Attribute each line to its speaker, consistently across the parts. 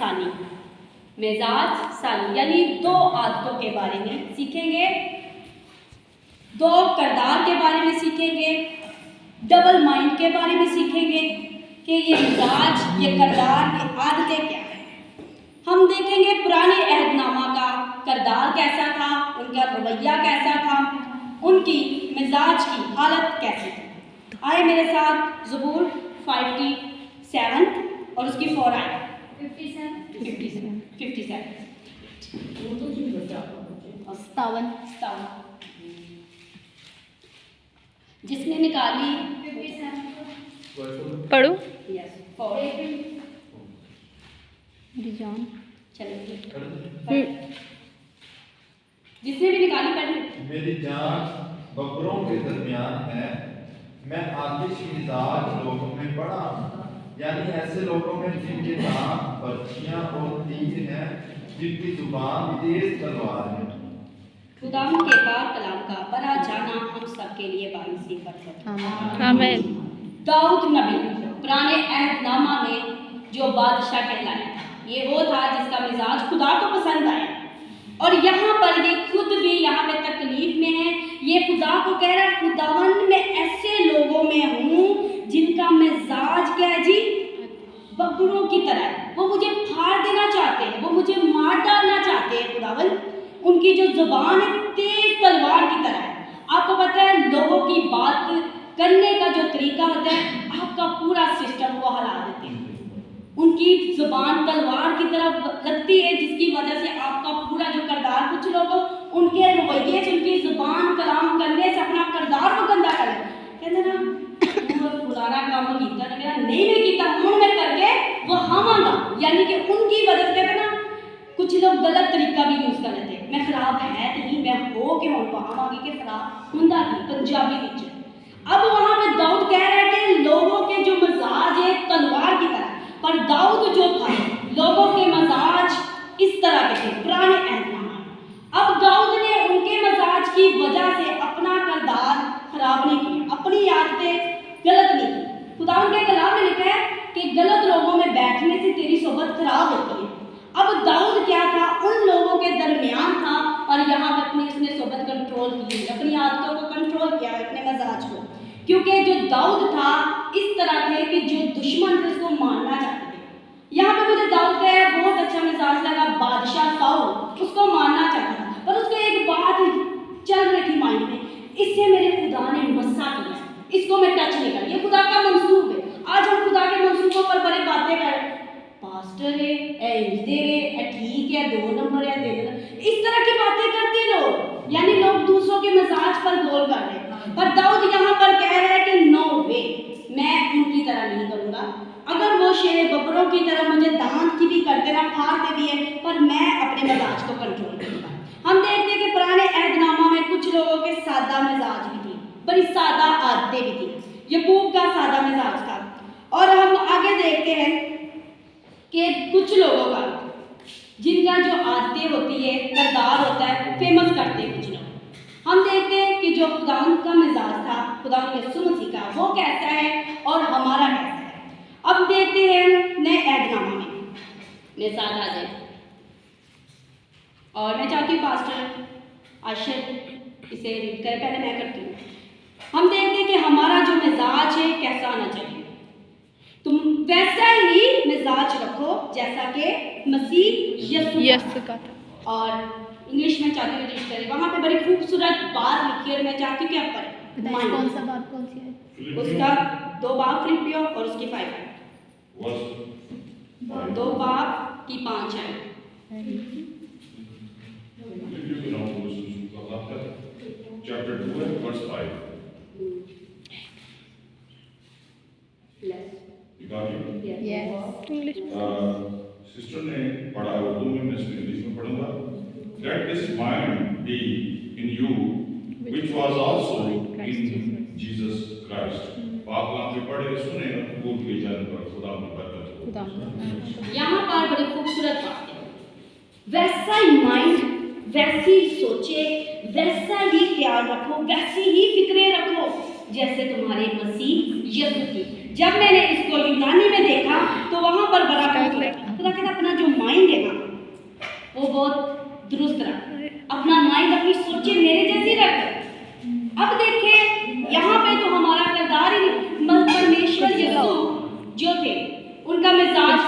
Speaker 1: सानी, मिजाज सानी यानी दो आदतों के बारे में सीखेंगे, दो किरदार के बारे में सीखेंगे, डबल माइंड के बारे में सीखेंगे कि ये मिजाज, ये किरदार, ये आदतें क्या है। हम देखेंगे पुराने अहदनामा का किरदार कैसा था, उनका रवैया कैसा था, उनकी मिजाज की हालत कैसी थी। आए मेरे साथ ज़बूर 57 और उसकी 4 आए 57 जिसने निकाली
Speaker 2: पढ़ो।
Speaker 1: यस 4
Speaker 2: जान
Speaker 1: चलिए जिसने भी निकाली पढ़ ली।
Speaker 3: मेरी जान बकरों के दरमियान है, मैं आतिश मिजाज लोगों में पड़ा हूँ, यानी ऐसे लोगों में जिनके दांत बर्छियां और तीर हैं, जिनकी जुबान तेज तलवार है।
Speaker 1: खुदावंद के पाक कलाम का बड़ा जाना हम सब के लिए बाइसी बरकत।
Speaker 2: आमीन।
Speaker 1: दाऊद नबी पुराने अहदनामा में जो बादशाह कहलाया था, ये वो था जिसका मिजाज खुदा को पसंद आया। और यहाँ पर ये खुद भी यहाँ पे तकलीफ में है। ये खुदा को कह रहा है, खुदावंद मैं ऐसे लोगों में हूँ जिनका मिजाज क्या है जी, बकरों की तरह है। वो मुझे फाड़ देना चाहते हैं, वो मुझे मार डालना चाहते हैं। खुदावंद उनकी जो जुबान है तेज तलवार की तरह है। आपको पता है लोगों की बात करने का जो तरीका होता है, आपका पूरा सिस्टम को हिला देते हैं। उनकी जुबान तलवार की तरफ लगती है, जिसकी वजह से आपका पूरा जो किरदार, कुछ लोग उनके रवैये से, उनकी जुबान कलाम करने से अपना किरदार को गंदा कर कहते ना फुलाना काम कीता ना मेरा नहीं मैं कीता हूं मैं करके वो हमारा, यानी कि उनकी वजह से कहते ना कुछ लोग गलत तरीका भी यूज कर लेते। मैं खराब है नहीं, मैं हो के हूं वहां के खराब हुंदा की पंजाबी विच। अब वहां पे दाऊद कह रहा है कि लोगों के जो मिजाज है तलवार की तरह, पर दाऊद जो था लोगों के मजाज इस तरह के थे पुराने अहदनामा। अब दाऊद ने उनके मजाज की वजह से अपना किरदार खराब नहीं किया, अपनी आदतें गलत नहीं की। खुदा के कलाम में लिखा है कि गलत लोगों में बैठने से तेरी सोबत खराब होती है। अब दाऊद क्या था, उन लोगों के दरमियान था और यहाँ पर अपनी उसने सोबत कंट्रोल की, अपनी आदतों को कंट्रोल किया, अपने मजाज को। क्योंकि जो दाऊद था इस तरह थे कि जो दुश्मन थे उसको मारना चाहते थे। यहाँ पे मुझे दाऊद का बहुत अच्छा मिजाज लगा, बादशाह साउल उसको मारना चाहता था, पर उसको एक बात चल रही थी माइंड में, इससे मेरे खुदा ने मस्सा किया, इसको मैं टच नहीं कर। ये खुदा का मंसूब है। आज हम खुदा के मंसूबों पर बड़ी बातें कर, पास्टर है ठीक है 2 नंबर है दे देना, इस तरह की बातें करते लोग, यानी लोग दूसरों के मिजाज पर गोल कर रहे हैं। पर दाऊद यहाँ पर कह रहा है कि नो वे, मैं उनकी तरह नहीं करूँगा। अगर वो शेर बकरों की तरह मुझे दांत की भी करते ना, फाड़ते भी है, पर मैं अपने मिजाज को कंट्रोल करूँगा। हम देखते हैं कि पुराने अहदनामा में कुछ लोगों के सादा मिजाज भी थी, बड़ी सादा आदतें भी थी। यकूब का सादा मिजाज था। और हम आगे देखते हैं कि कुछ लोगों का जिनका जो आदतें होती है, किरदार होता है, फेमस करते हैं कुछ लोग। हम देखते हैं कि जो खुदावंद का मिजाज था, खुदावंद यीशु मसीह का, वो कैसा है और हमारा कैसा है। अब देखते हैं नए अहदनामा में, मेरे साथ आ जाए। और मैं चाहती हूँ पास्टर आशिर इसे रीड करें, पहले मैं करती हूँ। हम देखते हैं कि हमारा जो मिजाज है कैसा आना चाहिए। तुम वैसा ही मिजाज रखो जैसा कि मसीह यीशु का था। और इंग्लिश में चाहती हूँ रीड करें, वहाँ पे बड़ी खूबसूरत बात लिखी है और मैं चाहती हूँ कि आप पढ़ें।
Speaker 2: कौन सा बात कौन सी है?
Speaker 1: उसका 2 बाब फिलिपियों और उसकी 5 है, 2 बाब की 5 है।
Speaker 4: Chapter 2 and verse 5.
Speaker 2: Yes. English.
Speaker 4: Sister ने पढ़ा उर्दू में, मैं इंग्लिश में पढ़ूंगा। Let this mind be in you, which was also in Jesus Christ. आप वहाँ पे पढ़े सुने कबूल किए जाने पर खुदा की बरकत।
Speaker 1: यहाँ पर बड़ी खूबसूरत बात है, वैसा ही माइंड, वैसी सोचे, वैसा ही ख्याल रखो, वैसी ही फिक्रें रखो जैसे तुम्हारे मसीह यीशु की। जब मैंने इसको यूनानी में देखा तो वहाँ पर बड़ा खुदा कहता अपना जो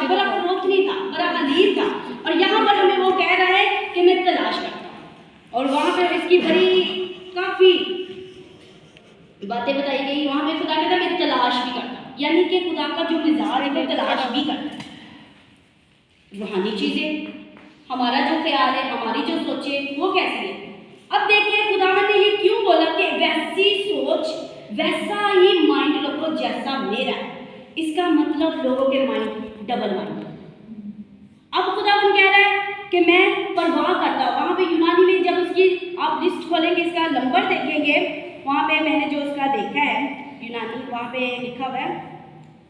Speaker 1: बड़ा फरोख्त नहीं था, बड़ा हलीम था। और यहाँ पर हमें वो कह रहा है कि मैं तलाश करता हूँ, और वहाँ पर इसकी बड़ी काफ़ी बातें बताई गई। वहाँ पे खुदा कहता है मैं तलाश भी करता हूँ, यानी कि खुदा का जो मिजाज है वो तलाश भी करता है। रूहानी चीज़ें, हमारा जो ख्याल है, हमारी जो सोचे वो कैसी है। अब देखिए खुदावन ने ये क्यों बोला कि वैसी सोच, वैसा ही माइंड रखो जैसा मेरा है। इसका मतलब लोगों के माइंड डबल माइंड। अब खुदावन कह रहा है कि मैं परवाह करता हूँ। वहाँ पे यूनानी में जब उसकी आप लिस्ट खोलेंगे, इसका नंबर देखेंगे, वहाँ पे मैंने जो उसका देखा है यूनानी, वहाँ पे लिखा हुआ है,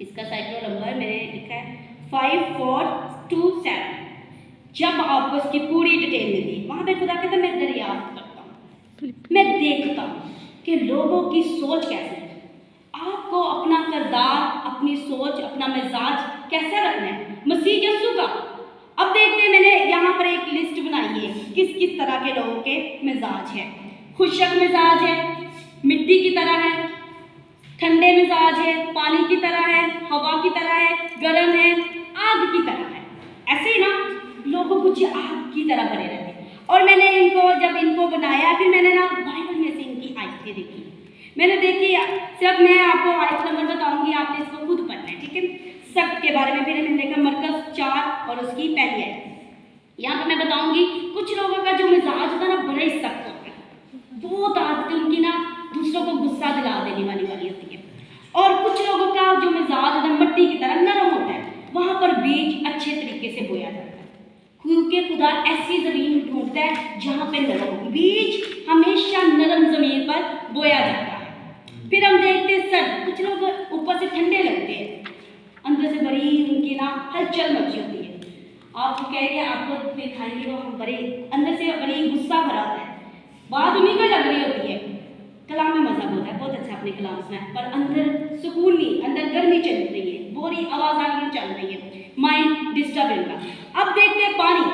Speaker 1: इसका साइक्लो नंबर मैंने लिखा है 5427। जब आपको इसकी पूरी डिटेल मिलती है, वहाँ पे खुदा कहता है मैं दरियाफ्त करता हूँ, मैं देखता हूँ कि लोगों की सोच कैसी है। आपको अपना किरदार, अपनी सोच, अपना मिजाज कैसा रखना है मसीह यीशु का। अब देखते हैं, मैंने यहाँ पर एक लिस्ट बनाई है किस किस तरह के लोगों के मिजाज है। खुशक मिजाज है, मिट्टी की तरह है, ठंडे मिजाज है, पानी की तरह है, हवा की तरह है, गर्म है, आग की तरह है। ऐसे ही ना लोगों कुछ आग की तरह बने रहते हैं। और मैंने जब इनको बनाया, फिर मैंने ना बाइबल में से इनकी आयतें देखी। मैंने देखी, सिर्फ मैं आपको आयत नंबर बताऊंगी, आपने इसको खुद पढ़ना है, ठीक है। सब के बारे में फिर मैंने देखा मरकज 4 और उसकी पहली आयत। यहाँ पर मैं बताऊंगी कुछ लोगों का जो मिजाज होता है ना बड़ा ही सख्त होता है, बहुत आदतें उनकी ना दूसरों को गुस्सा दिला देने वाली होती है। और कुछ लोगों का जो मिजाज होता है मट्टी की तरह नरम होता है, वहाँ पर बीज अच्छे तरीके से बोया जाता है, क्योंकि खुदा ऐसी ज़मीन ढूंढता है जहाँ पे नरम हो। बीज हमेशा नरम ज़मीन पर बोया जाता है। फिर हम देखते हैं सर्द, कुछ लोग ऊपर से ठंडे लगते हैं, अंदर से बड़ी उनकी ना हलचल मची होती है। आप कहेंगे, आपको दिखाएंगे वो हम बड़े अंदर से बड़ी गुस्सा भरा होता है, बात उन्हीं को लग रही होती है, कलाम में मजा होता है, बहुत अच्छा अपने कलाम सुना है, पर अंदर सुकून नहीं, अंदर गर्मी चल रही है, बोरी आवाज़ चल रही है, माइंड डिस्टर्ब इनका। अब देखते हैं पानी,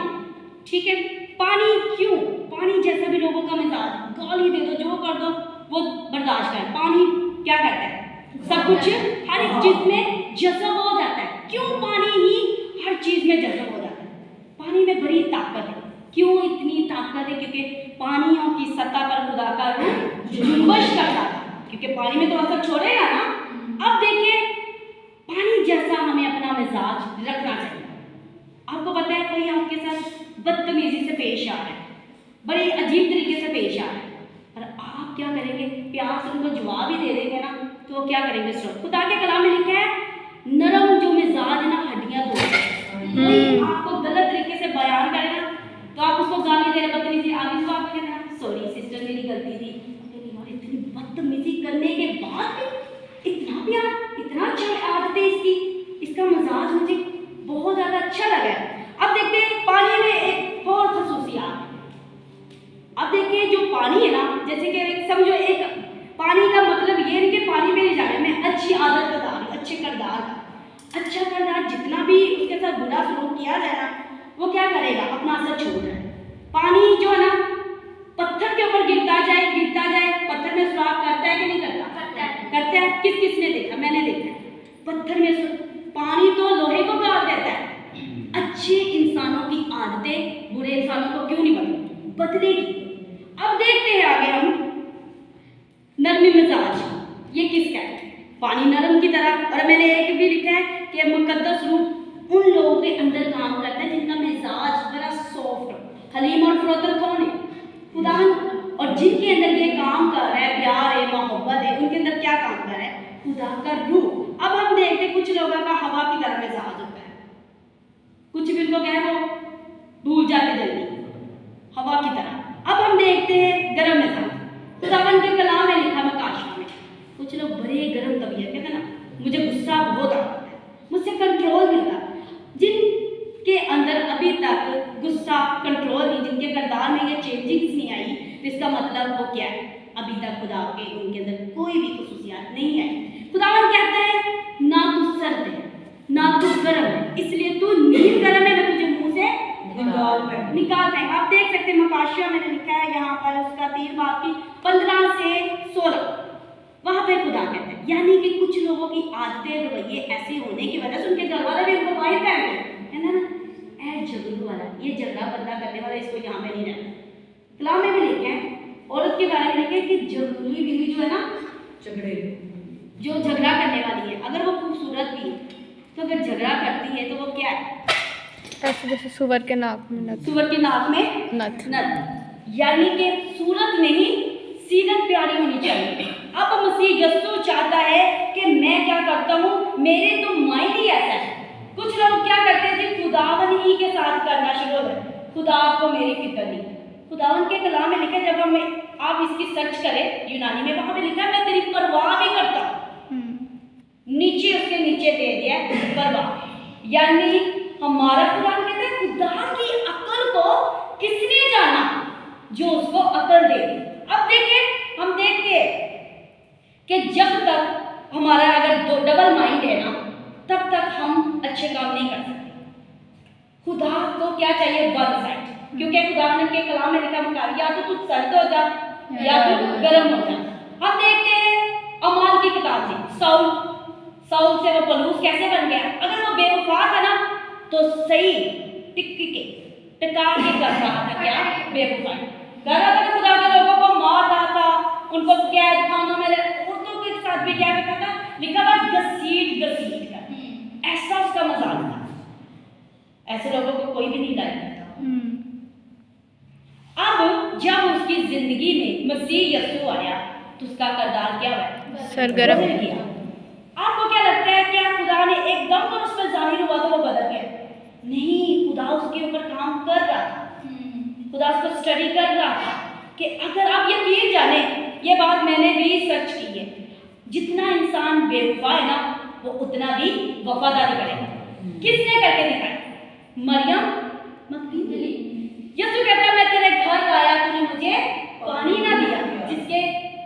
Speaker 1: ठीक है। पानी क्यों, पानी जैसा भी लोगों का मिजाज, गाली दे दो, जो कर दो वो बर्दाश्त है। पानी क्या करता है, सब कुछ हर एक चीज में जज़ब हो जाता है। क्यों, पानी ही हर चीज में जज़ब हो जाता है। पानी में बड़ी ताकत है। क्यों इतनी ताकत है, क्योंकि पानियों की सतह पर खुदा का रूह जुम्बश करता है, क्योंकि पानी में तो असर छोड़ेगा ना। अब देखिए, पानी जैसा हमें अपना मिजाज रखना चाहिए। आपको पता है कोई आपके साथ बदतमीजी से पेश आ रहा है, बड़े अजीब तरीके से पेश आ रहा है, और आप क्या करेंगे, प्यार से उनको जवाब ही दे देंगे ना, तो वो क्या करेंगे। खुदा के कलाम में लिखा है नरम जो मिजाज ना हड्डियां तोड़ता है। कोई आपको गलत तरीके से बयान करेगा तो आप उसको गाली दे रहे, बदतमीजी, आगे तो आप कहना सॉरी सिस्टर मेरी गलती थी। यार इतनी बदतमीजी करने के बाद भी इतना प्यार, इतना अच्छा आदत है इसकी, इसका मिजाज मुझे बहुत ज़्यादा अच्छा लगा है। अब देखते हैं पानी में एक और खसूसियात है। अब देखिए जो पानी है ना, जैसे कि समझो एक पानी का मतलब ये नहीं कि पानी में नहीं जाना है, मैं अच्छी आदत बता रही हूँ, अच्छे किरदार का। अच्छा किरदार, जितना भी उसके साथ बुरा सलूक किया जाए ना, वो क्या करेगा, अपना असर छोड़ रहा है। पानी जो है ना पत्थर के ऊपर गिरता जाए, पत्थर में सुराख करता है कि नहीं करता, करता है। किस किसने देखा, मैंने देखा है। पत्थर में पानी तो लोहे को गाड़ देता है। अच्छे इंसानों की आदतें बुरे इंसानों को क्यों नहीं बदलेगी। अब देखते हैं आगे हम, नरमी मिजाज, ये किसका है, पानी नरम की तरह। और मैंने एक भी लिखा है कि मुकद्दस रूह उन लोगों के अंदर काम करता है जिनका मिजाज बड़ा सॉफ्ट। हलीम और फरोतर कौन है, खुदा। और जिनके अंदर ये काम कर रहा है, प्यार है, मोहब्बत है, उनके अंदर क्या काम कर रहा है, खुदा का रूह। अब हम देखते हैं कुछ लोगों का हवा की तरह मिजाज होता है, कुछ भी उनको कहे वो भूल जाते जल्दी, हवा की तरह। अब हम देखते हैं गर्म मिजाज। खुदावन के कलाम में लिखा मकाशा में, कुछ लोग बड़े गर्म तबीयत, कहते हैं ना मुझे गुस्सा बहुत आता है, मुझसे कंट्रोल नहीं होता। जिनके अंदर अभी तक गुस्सा कंट्रोल नहीं, जिनके किरदार में ये चेंजिंग्स नहीं आई, तो इसका मतलब वो क्या है, अभी तक खुदा के उनके अंदर कोई भी खुसूसियात नहीं है। खुदावन कहता है ना तू सर्द है ना तू गर्म है, इसलिए तू नील गर्म है, मैं तुझे मुंह से निकाल देंगे। आप देख सकते हैं मकाशिया मैंने लिखा है यहाँ पर, उसका 3 बाकी 15 से 16। वहां पे खुदा कहते हैं, यानी कि कुछ लोगों की आदतें रवैये ऐसे होने की वजह से उनके घर वाले भी उनको बाहर फेंक गए, है ना। ऐ झगड़ू वाला, ये झगड़ा बंदा करने वाला, इसको यहाँ पे नहीं रहना। कलाम में भी लिखे हैं औरत के बारे में लिखे कि झगड़ूली बीवी जो है ना, झगड़े जो झगड़ा करने वाली है, अगर वो खूबसूरत भी है तो अगर झगड़ा करती है तो वो क्या है,
Speaker 2: ऐसे जैसे सुअर के नाक में नथ।
Speaker 1: सुअर के नाक में
Speaker 2: नथ।
Speaker 1: नथ, यानी कि सूरत नहीं सीरत प्यारी होनी चाहिए। अब मसीह यीशु चाहता है कि मैं क्या करता हूँ, मेरे तो माइंड ही ऐसा है। कुछ लोग क्या करते थे, खुदावन ही के साथ करना शुरू हो गए, खुदा को मेरी फिक्र नहीं। खुदावन के कलाम में लिखा है, जब हम आप इसकी सर्च करें यूनानी में, वहां पे लिखा है मैं तेरी परवाह भी करता हूँ। नीचे उसके नीचे दे दिया परवाह, यानी हमारा कुरान कहता है खुदा की अकल को किसने जाना, जो उसको अकल दे। अब देखिए, हम देखते हैं कि जब तक हमारा अगर दो डबल माइंड है ना, तब तक हम अच्छे काम नहीं कर सकते। खुदा को क्या चाहिए, वन साइड, क्योंकि खुदा ने के कलाम में लिखा मुका, या तो तू सर्द हो जा या तो गर्म हो जा। हम देखते हैं अमाल की किताब में साउल से वो पलूस कैसे बन गया। अगर वो बेवफा था ना तो सही टिका के कर रहा था, क्या बेवफा कर रहा था, खुदा के लोगों को मार रहा था, उनको कैद खानों में, औरतों के साथ भी क्या करता था, लिखा हुआ घसीट कर, ऐसा उसका मजाक था। ऐसे लोगों को कोई भी नहीं लाइक करता। अब जब उसकी जिंदगी में मसीह यीशु आया तो उसका किरदार क्या हुआ,
Speaker 2: सरगर्म
Speaker 1: किया। आपको क्या लगता है, क्या खुदा ने एकदम पर उस पर जाहिर हुआ तो वो बदल गया? नहीं, खुदा उसके ऊपर काम कर रहा था, खुदा उसको स्टडी कर रहा था कि अगर आप यकीन जाने, ये बात मैंने भी सर्च की है, जितना इंसान बेवफा है ना वो उतना भी वफादारी करेगा। किसने करके दिखाया? मरियम मगदलीनी। यीशु कहता है मैं तेरे घर आया, तूने मुझे पानी ना दिया। जिसके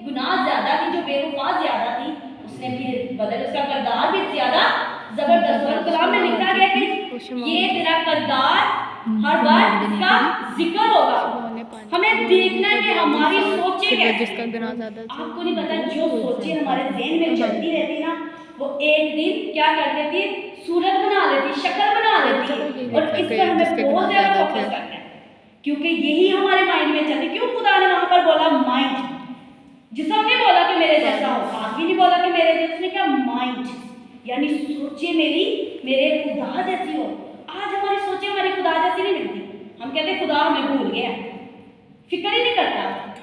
Speaker 1: गुनाह ज्यादा थी, जो बेवफा ज्यादा थी, उसने फिर बदल, उसका किरदार भी ज्यादा जबरदस्त। और कलाम में लिखा गया कि ये तेरा किरदार हर बार इसका जिक्र होगा। हमें देखना है कि हमारी सोचें क्या,
Speaker 2: जिसका गुनाह ज्यादा था।
Speaker 1: आपको नहीं पता, जो सोचें हमारे ज़हन में चलती रहती ना, वो एक दिन क्या कर देती, सूरत बना लेती, शक्ल बना लेती। और इस पर हमें बहुत ज्यादा फोकस करना है, क्योंकि यही हमारे माइंड में चलती। क्यों खुदा ने वहां पर बोला माइंड, जिसने नहीं बोला कि मेरे जैसा हो, आज भी नहीं बोला कि मेरे जैसा, उसने क्या माइंड, यानी सोचे मेरे खुदा जैसी हो। आज हमारी सोचे हमारे खुदा जैसी नहीं मिलती। हम कहते खुदा हमें भूल गया, फिक्र ही नहीं करता,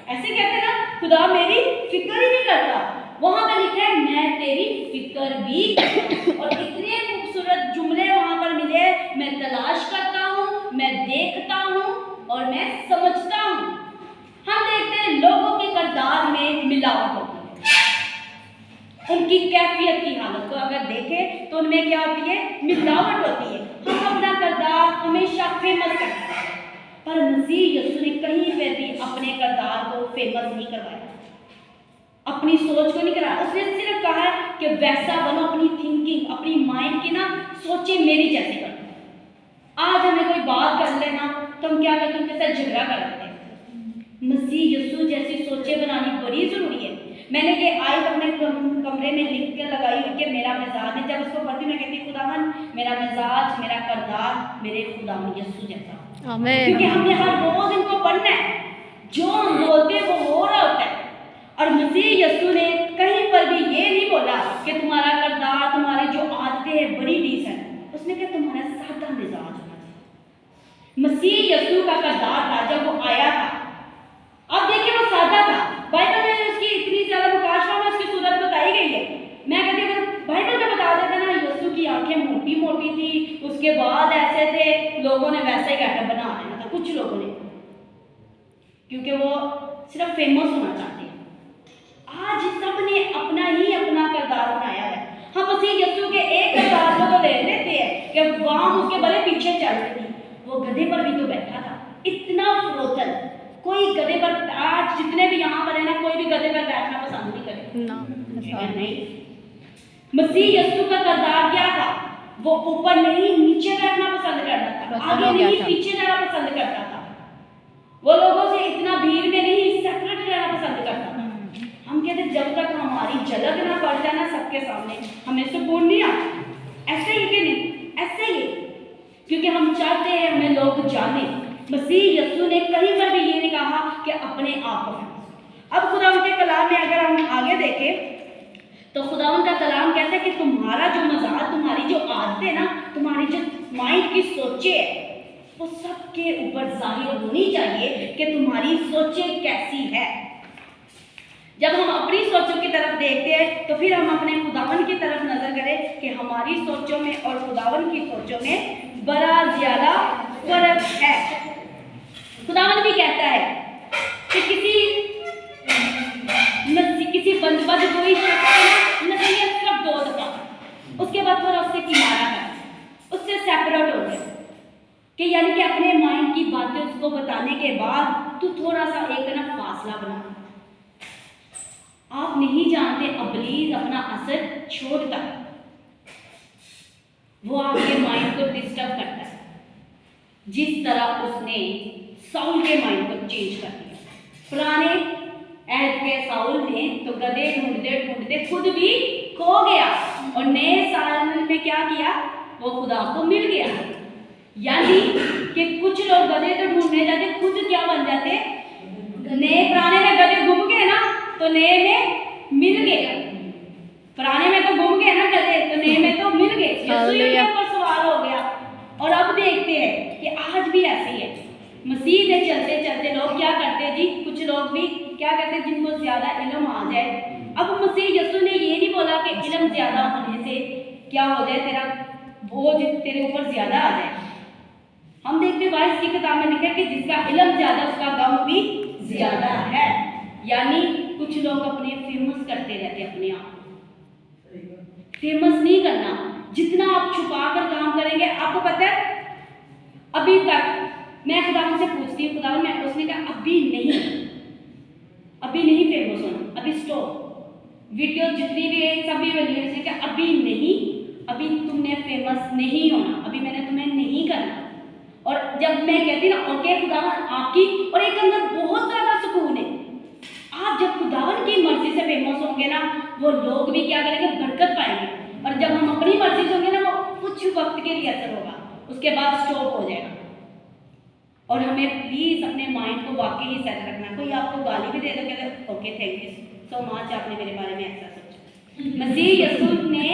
Speaker 1: ऐसे कहते ना, खुदा मेरी फिक्र ही नहीं करता। वहां पर लिखा है मैं तेरी फिक्र भी करता। और इतने खूबसूरत जुमले वहां पर मिले, मैं तलाश करता हूँ, मैं देखता हूँ और मैं समझता हूँ। हम देखते हैं लोगों के किरदार में मिलावट होती है, उनकी कैफियत की हालत को अगर देखें तो उनमें क्या होती है, मिलावट होती है। हम अपना किरदार हमेशा फेमस करते हैं, पर मसीह यीशु ने कहीं पे भी अपने किरदार को फेमस नहीं करवाया, अपनी सोच को नहीं कराया। उसने सिर्फ कहा है कि वैसा बनो, अपनी थिंकिंग, अपनी माइंड की ना सोचे मेरी जैसे करो। आज हमें कोई बात कर लेना तो हम क्या करते हैं, उनके साथ झगड़ा कर लेते हैं। मसीह यीशु जैसी सोचे बनानी बड़ी जरूरी है। मैंने ये आयत अपने कमरे में लिख कर लगाई हुई कि मेरा मिजाज है, जब उसको पढ़ती मैं कहती खुदावन मेरा मिजाज, मेरा किरदार मेरे खुदावन यीशु जैसा। क्योंकि हमने हर रोज इनको पढ़ना है, जो हम बोलते हैं वो हो रहा होता है। और मसीह यीशु ने कहीं पर भी ये नहीं बोला कि तुम्हारा किरदार, तुम्हारी जो आदतें हैं बड़ी डिसेंट, उसने कहा तुम्हारा सादा मिजाज होना चाहिए। मसीह यीशु का किरदार था जब वो आया था, अब देखिए वो सादा था। बाइबल में उसकी इतनी ज्यादा मुकाशवा में उसकी सूरत बताई गई है। मैं कहती हूँ बाइबल में बता देता ना, यीशु की आंखें मोटी मोटी थी, उसके बाद ऐसे थे, लोगों ने वैसे ही गेटअप बना लेना था, कुछ लोगों ने, क्योंकि वो सिर्फ फेमस होना चाहते हैं। आज सबने अपना ही अपना किरदार बनाया है। हम मसीह यीशु के एक किरदार को तो ले लेते हैं कि वहां उसके बड़े पीछे चल रही थी, वो गधे पर भी तो बैठा था, इतना फ्रोतल। कोई गधे पर, आज जितने भी यहाँ पर है ना, कोई भी गधे पर बैठना पसंद नहीं करे, नहीं। मसीह यीशु का किरदार क्या था, वो ऊपर नहीं नीचे बैठना पसंद करता था, आगे नहीं पीछे जाना पसंद करता था, वो लोगों से इतना भीड़ में नहीं सेपरेट रहना पसंद करता था। हम कहते जब तक हमारी झलक ना पड़ जाए ना सबके सामने, हमें सुकून नहीं आता। ऐसे ही कि नहीं? ऐसे ही, क्योंकि हम चाहते हैं हमें लोग जाने। मसीह यीशु ने कहीं पर भी ये नहीं कहा कि अपने आप को। अब खुदावंद के कलाम में अगर हम आगे देखें तो खुदावंद का कलाम कहता है कि तुम्हारा जो मजाक, तुम्हारी जो आदतें ना, तुम्हारी जो माइंड की सोचें है, वो सबके ऊपर जाहिर होनी चाहिए कि तुम्हारी सोचें कैसी है। जब हम अपनी सोचों की तरफ देखते हैं तो फिर हम अपने खुदावन की तरफ नजर करें कि हमारी सोचों में और खुदावन की सोचों में बड़ा ज्यादा फर्क है। खुदावन भी कहता है कि किसी बंदबद कोई शख्स नसीहत सिर्फ 2 दफा, उसके बाद थोड़ा उससे किनारा है, उससे सेपरेट हो गया, कि यानी कि अपने माइंड की बातें उसको बताने के बाद तू थोड़ा सा एक ना फासला बना। आप नहीं जानते इब्लीस अपना असर छोड़ता है, वो आपके माइंड को डिस्टर्ब करता है, जिस तरह उसने साउल के माइंड को चेंज कर दिया। पुराने ऐहद के साउल ने तो गधे ढूंढते ढूंढते खुद भी खो गया, और नए साल में क्या किया, वो खुदा को मिल गया। यानी कि कुछ लोग गधे तो ढूंढने जाते, खुद क्या बन जाते, नए पुराने में गधे घूम गए ना तो नए में मिल गए। पुराने में तो घूम गए ना गधे, तो नए में तो मिल गए, यीशु के ऊपर सवार हो गया। और अब देखते हैं कि आज भी ऐसे ही है, मसीह में चलते चलते लोग क्या करते हैं जी, कुछ लोग भी क्या करते हैं जिनको ज्यादा इल्म आ जाए। अब मसीह यीशु ने ये नहीं बोला कि इल्म ज्यादा होने से क्या हो जाए, तेरा बोझ तेरे ऊपर ज्यादा आ जाए। हम देखते हैं वाइस की किताब में लिखा है कि जिसका इल्म ज्यादा उसका गम भी ज्यादा है। यानी कुछ लोग अपने फेमस करते रहते हैं, अपने आप फेमस नहीं करना। जितना आप छुपा कर काम करेंगे, आपको पता है अभी तक मैं खुदावन से पूछती हूँ, खुदावन मैं, उसने कहा अभी नहीं फेमस होना, अभी स्टॉप। वीडियो जितनी भी है सभी बनी, उसने कहा अभी नहीं, अभी तुमने फेमस नहीं होना, अभी मैंने तुम्हें नहीं करना। और जब मैं कहती ना ओके खुदावन आपकी, और एक अंदर बहुत ज्यादा सुकून है। आप जब खुदावन की मर्जी से फेमस होंगे ना, वो लोग भी क्या करेंगे, बरकत पाएंगे। और जब हम अपनी मर्जी से होंगे ना, वो कुछ वक्त के लिए असर होगा, उसके बाद स्टॉप हो जाएगा। और हमें प्लीज अपने माइंड को वाकई ही सेट रखना। कोई आपको गाली भी दे दो, कहते okay thank you so much, आपने मेरे बारे में ऐसा सोचा। मसीह यीशु ने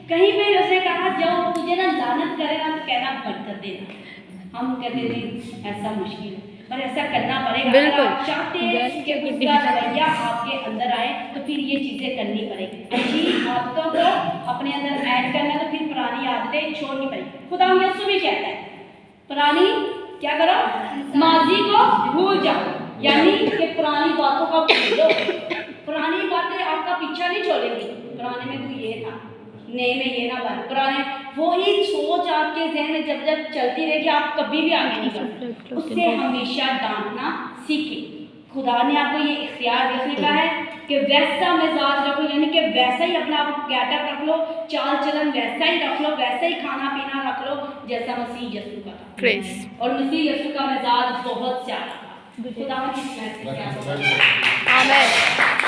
Speaker 1: कहीं पे उसने कहा जब तुझे ना लानत करेगा तो कहना बरकत देना। हम कहते थे ऐसा मुश्किल है, पर ऐसा करना पड़ेगा। अगर आप चाहते हैं कि उसका रवैया आपके अंदर आए तो फिर ये चीजें करनी पड़ेगी। अच्छी आदतों को अपने अंदर ऐड करना, तो फिर पुरानी आदतें छोड़नी पड़ेगी। खुदा यीशु भी कहता है पुरानी क्या करो, माजी को भूल जाओ, यानी कि पुरानी बातों का भूलो। पुरानी बातें आपका पीछा नहीं छोड़ेंगी। पुराने में तो ये था, नए में ये ना बन, पुराने वही सोच आपके जहन में जब जब चलती रहेगी, आप कभी भी आगे नहीं बढ़ सकते। उससे हमेशा डांटना सीखें। खुदा ने आपको ये इख्तियार देखने का है कि वैसा मिजाज रखो, यानी कि वैसा ही अपना गेटअप रख लो, चाल चलन वैसा ही रख लो, वैसा ही खाना पीना रख लो जैसा मसीह यीशु का था। और मसीह यीशु का मिजाज बहुत ज्यादा था। खुदा की आमीन।